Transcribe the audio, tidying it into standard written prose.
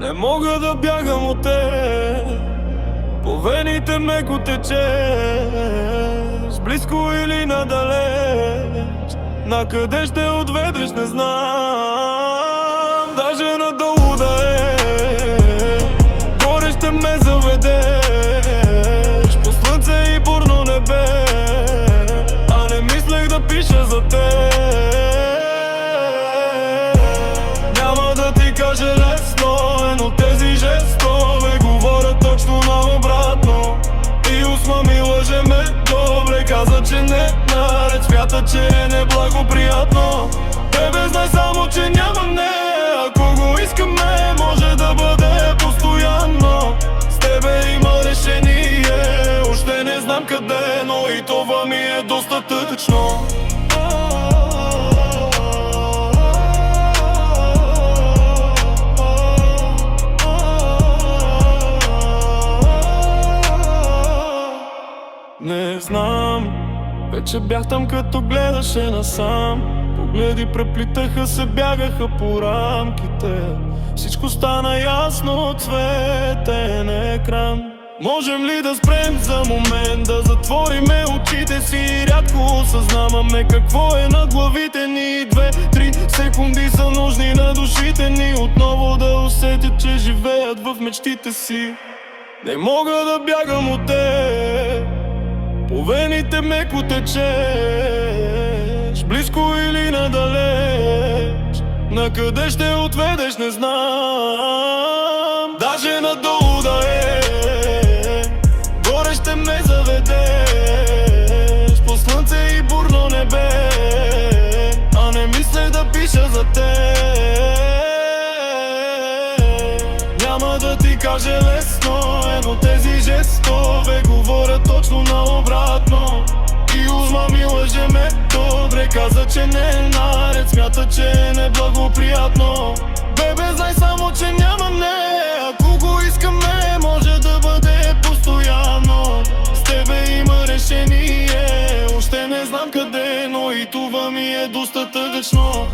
Не мога да бягам от теб, по вените меко течеш, близко или надалеч. Накъде ще отведеш не знам, даже надолу да е. Горе ще ме заведеш, по слънце и бурно небе, а не мислех да пиша за теб. Няма да ти кажа лесно, но тези жестове говорят точно наобратно. И усма ми лъже ме добре, каза, че не наред, смята, че е неблагоприятно. Тебе знай само, че няма не, ако го искаме, може да бъде постоянно. С тебе има решение, още не знам къде, но и това ми е достатъчно. Не знам, вече бях там като гледаше насам. Погледи преплитаха се, бягаха по рамките. Всичко стана ясно, цветен екран. Можем ли да спрем за момент, да затвориме очите си? Рядко осъзнаваме какво е над главите ни. 2-3 секунди са нужни на душите ни, отново да усетят, че живеят в мечтите си. Не мога да бягам от теб, по вените меко течеш, близко или надалеч. Накъде ще отведеш не знам, даже надолу да е. Горе ще ме заведеш, по слънце и бурно небе, а не мисля да пиша за теб. Няма да ти кажа лесно, но тези жестове говорят точно наобратно. И узма ми лъже ме добре, каза, че не е наред, смята, че е неблагоприятно. Бебе, знай само, че няма не, ако го искаме, може да бъде постоянно. С тебе има решение, още не знам къде, но и това ми е достатъчно.